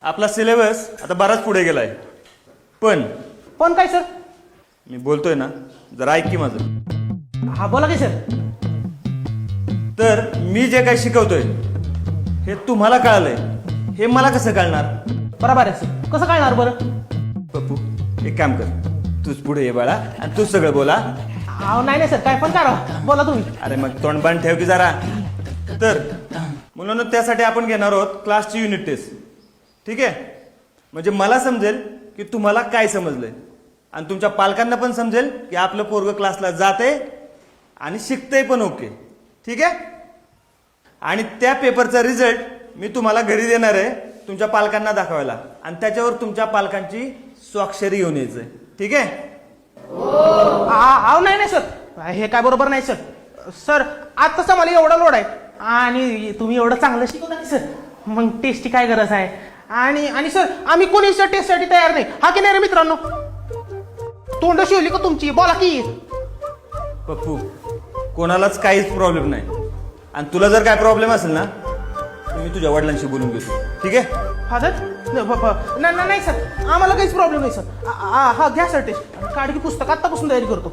आपला सिलेबस आता बराच पुढे गेलाय. पण पण काय सर? मी बोलतोय ना, जरा ऐक की माझं. हा बोला की सर. तर मी जे काही शिकवतोय हे तुम्हाला कळालंय, हे मला कसं कळणार? बरोबर आहे सर. कसं कळणार बरं? पप्पू एक काम कर, तूच पुढे ये बाळा आणि तूच सगळं बोला. अहो नाही सर, काय पण करा, बोला तुम्ही. अरे मग तोंडबाण ठेव की जरा. तर म्हणून त्यासाठी आपण घेणार आहोत क्लासची युनिट टेस्ट. ठीक आहे, म्हणजे मला समजेल की तुम्हाला काय समजलंय आणि तुमच्या पालकांना पण समजेल की आपलं पोरग क्लासला जाते आणि शिकतंय पण. ओके ठीक आहे. आणि त्या पेपरचा रिझल्ट मी तुम्हाला घरी देणार आहे तुमच्या पालकांना दाखवायला, आणि त्याच्यावर तुमच्या पालकांची स्वाक्षरी घेऊन यायचंय. ठीक आहे. अहो नाही सर, हे काय बरोबर नाही सर. सर आज तसं मला एवढा लोड आहे आणि तुम्ही एवढं चांगलं शिकवता की सर, मग टेस्टची काय गरज आहे? आणि सर आम्ही कोणी सर टेस्टसाठी तयार नाही. हा की नाही रे मित्रांनो? तोंड शिवली का तुमची? बोला की. पप्पू कोणालाच काहीच प्रॉब्लेम नाही, आणि तुला जर काय प्रॉब्लेम असेल ना तर मी तुझ्या वडिलांशी बोलून घेतो. ठीक आहे. फादर नाही सर, आम्हाला काहीच प्रॉब्लेम नाही सर. हा घ्या सर टेस्ट, काढ की पुस्तक, आत्तापासून तयारी करतो.